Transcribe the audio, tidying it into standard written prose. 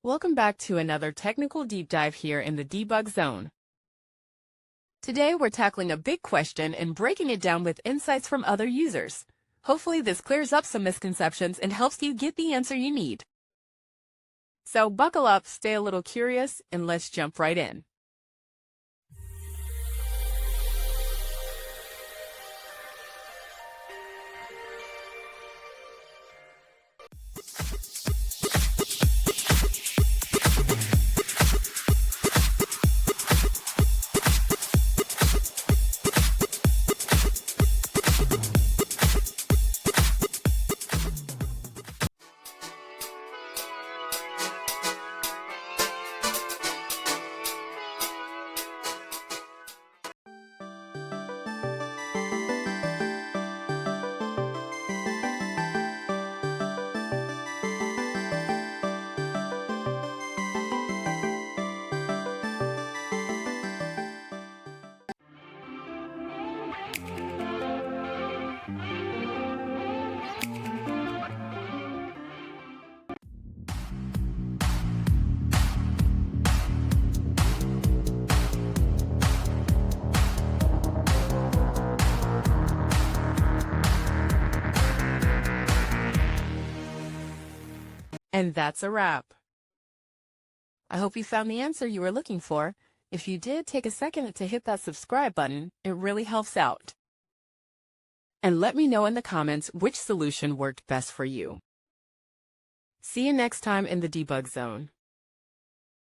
Welcome back to another technical deep dive here in the debug zone. Today we're tackling a big question and breaking it down with insights from other users. Hopefully this clears up some misconceptions and helps you get the answer you need. So buckle up, stay a little curious, and let's jump right in. And that's a wrap. I hope you found the answer you were looking for. If you did, take a second to hit that subscribe button. It really helps out. And let me know in the comments which solution worked best for you. See you next time in the debug zone.